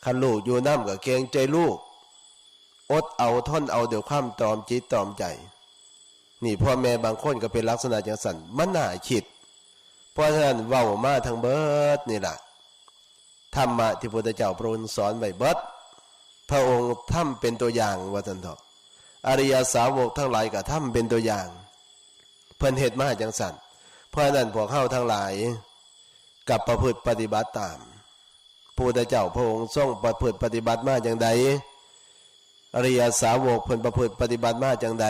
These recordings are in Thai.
คันลูกอยู่น้ำก็เกรงใจลูกอดเอาทนเอาเดี๋ยวความตรอมจิตตรอมใจนี่พ่อแม่บางคนก็เป็นลักษณะจังสันมันน่าคิดเพราะฉะนั้นเว้ามาทั้งเบิดนี่แหละธรรมะที่พระพุทธเจ้าพระองค์สอนไว้เบิดพระองค์ทำเป็นตัวอย่างว่าซั่นเถาะอริยสาวกทั้งหลายก็ทำเป็นตัวอย่างเพิ่นเฮ็ดมาจังซั่นเพราะฉะนั้นพวกเฮาทั้งหลายกับประพฤติปฏิบัติตามพระพุทธเจ้าพระองค์ทรงประพฤติปฏิบัติมาจังใดอริยสาวกเพิ่นประพฤติปฏิบัติมาจังใด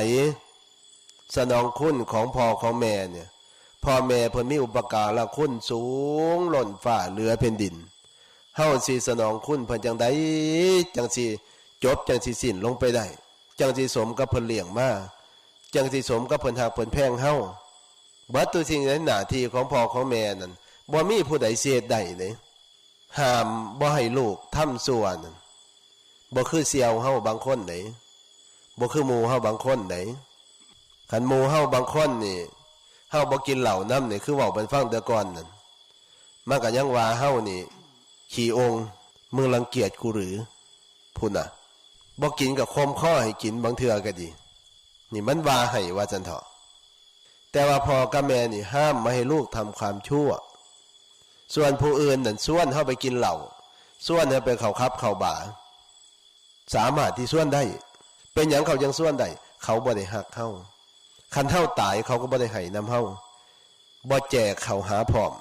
สนองคุณของพ่อของแม่เนี่ยพ่อแม่เพิ่นมีอุปการะคุณสูงล้นฟ้าเหลือแผ่นดินเฮาสิสนองคุณเพิ่นจังใดจังสิจบจังสิสิ้นลงไปได้จังสิสมกับเพิ่นเลี้ยงมาจังสิสมกับเพิ่นฮักเพิ่นแพงเฮาบัดตัวสิ่งนั้นหน้าที่ของพ่อของแม่นั่นบ่มีผู้ใดสิเฮ็ดได้เลยห้ามบ่ให้ลูกทำชั่วนั่นบ่คือเสี่ยวเฮาบางคนไดบ่คือหมู่เฮาบางคนไดคันหมู่เฮาบางคนนี่เฮาบ่กินเหล้านำนี่คือเว้าเป็นฟังแต่ก่อนนั่นมันก็ยังว่าเฮานี่ขี้องค์มึงรังเกียจกูหรือพุ่นน่ะบ่กินก็คมข้อให้กินบางเทื่อก็ดีนี่มันว่าให้ว่าจังเถาะแต่ว่าพ่อกับแม่นี่ห้ามไม่ให้ลูกทำความชั่วส่วนผู้อื่นนั่นส่วนเฮาไปกินเหล้าส่วนเฮาไปเข้าคับเข้าบาร์สามารถที่ส่วนได้เป็นหยังเขายังส่วนได้เขาบ่ได้ฮักเฮาคันเฮาตายเขาก็บ่ได้ให้นำเฮาบ่แจกเขาหาพร้อม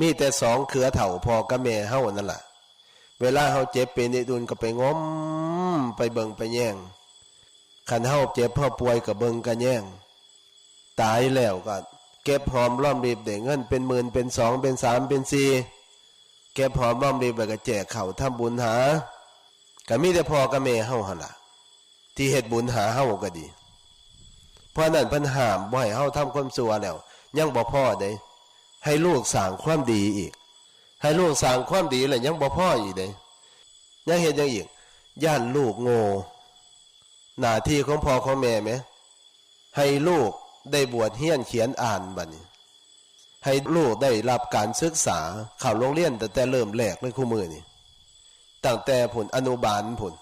มีแต่สองเครือเฒ่าพ่อกับแม่เฮานั่นล่ะเวลาเฮาเจ็บเป็นนิดุลก็ไปง้อมไปเบิ่งไปแย่งคันเฮาเจ็บเฮาป่วยก็เบิ่งก็แย่งตายแล้วก็เก็บหอมรอมริบได้เงินเป็นหมื่นเป็นสองเป็นสามเป็นสี่เก็บหอมรอมริบแล้วก็แจกเขาทำบุญหาก็มีแต่พ่อกับแม่เฮาหั่นล่ะที่เฮ็ดบุญหาเฮาก็ดีเพราะนั้นเพิ่นห้ามบ่ให้เฮาทำความชั่วแล้วยังบ่พอเด้ให้ลูกสร้างความดีอีกให้ลูกสร้างความดีแล้วยังบ่พออีกเด้ยังเฮ็ดหยังอีกย่านลูกโง่หน้าที่ของพ่อของแม่แม้ให้ลูกได้บวชเรียนเขียนอ่านบัดนี้ให้ลูกได้รับการศึกษาเข้าโรงเรียนตั้งแต่เริ่มแรกเลยคู่มือนี่ตั้งแต่ผลอนุบาลผล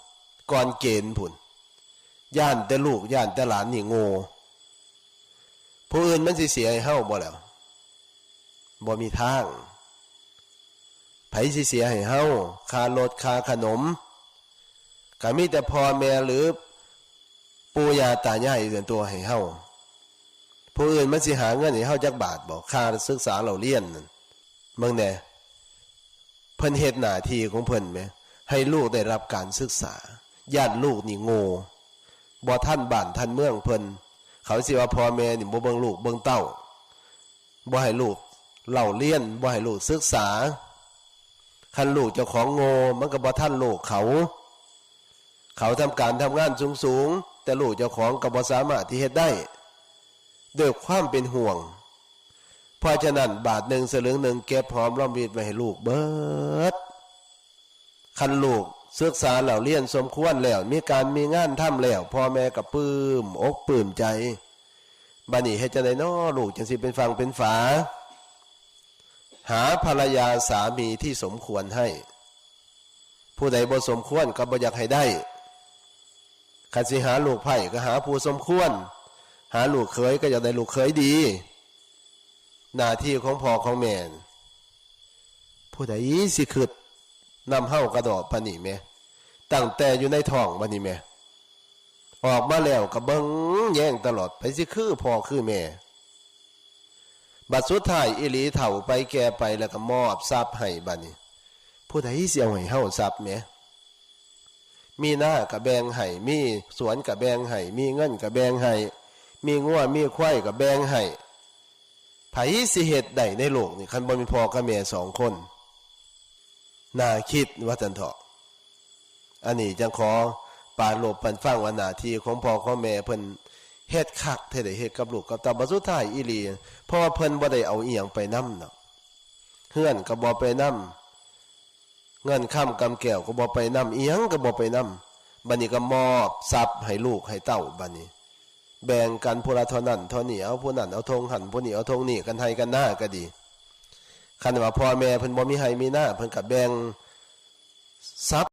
ก่อนเกณฑ์ผลย่านแต่ลูกย่านแต่หลานนี่โง่ผู้อื่นมันสิเสียให้เฮาบ่แล้วบ่มีทางไผสิเสียให้เฮาค่ารถค่าขนมก็มีแต่พ่อแม่หรือปู่ย่าตายายเดือนตัวให้เฮาผู้อื่นมันสิหาเงินให้เฮาจักบาทบ่ค่าศึกษาเราเรียนนั่นเบิ่งแน่เพิ่นเฮ็ดหน้าที่ของเพิ่นแหมให้ลูกได้รับการศึกษาญาติลูกนี่โง่บ่ทันบ้านทันเมืองเพิ่นเขาสิว่าพ่อแม่นี่บ่เบิ่งลูกเบิ่งเต้าบ่ให้ลูกเล่าเรียนบ่ให้ลูกศึกษาคันลูกเจ้าของโง่มันก็บ่ทันลูกเขาทำการทำงานสูงๆแต่ลูกเจ้าของก็บ่สามารถที่เฮ็ดได้ด้วยความเป็นห่วงเพราะฉะนั้นบาทหนึ่งสลึงหนึ่งเก็บหอมรอมริบไว้ให้ลูกเบิดคันลูกศึกษาแล้วเรียนสมควรแล้วมีการมีงานทำแล้วพ่อแม่ก็ปลื้มอกปลื้มใจบัดนี้เฮ็ดจังได๋น้อลูกจังสิเป็นฟังเป็นฝาหาภรรยาสามีที่สมควรให้ผู้ใดบ่สมควรก็บ่อยากให้ได้คันสิหาลูกไผ่ก็หาผู้สมควรหาลูกเขยก็อยากได้ลูกเขยดีหน้าที่ของพ่อของแม่ผู้ใดสิคิดนำเฮากระดอกปานนี้แม่ตั้งแต่อยู่ในท้องบัดนี้แม่ออกมาแล้วก็เบิ่งแย่งตลอดไปสิคือพ่อคือแม่บัดสุดท้ายอีหลีเฒ่าไปแก่ไปแล้วก็มอบทรัพย์ให้บัดนี้ผู้ใดสิเอาให้เฮาทรัพย์แม่มีหน้าก็แบ่งให้มีสวนก็แบ่งให้มีเงินก็แบ่งให้มีงัวมีควายก็แบ่งให้ไผสิเฮ็ดได้ในโลกนี่คันบ่มีพ่อกับแม่สองคนน่าคิดว่าจังเถาะอันนี้จังขอปาลบปันฟังว่าหน้าที่ของพ่อของแม่เพิ่นเฮ็ดคักแท้ได้เฮ็ดกับลูกกับเต้าบัดสุดท้ายอีหลีเพราะว่าเพิ่นบ่ได้เอาอีหยังไปนำเนาะเฮือนก็บ่ไปนำเงินค้ำกำแก้วก็บ่ไปนำอีหยังก็บ่ไปนำบัดนี้ก็มอบทรัพย์ให้ลูกให้เต้าบัดนี้แบ่งกันผู้ละเท่านั้นเท่านี้เอาผู้นั้นเอาธงหันผู้นี้เอาธงนี่กันให้กันหน้าก็ดีคันว่าพ่อแม่เพิ่นบ่มีให้มีหน้าเพิ่นก็แบ่ง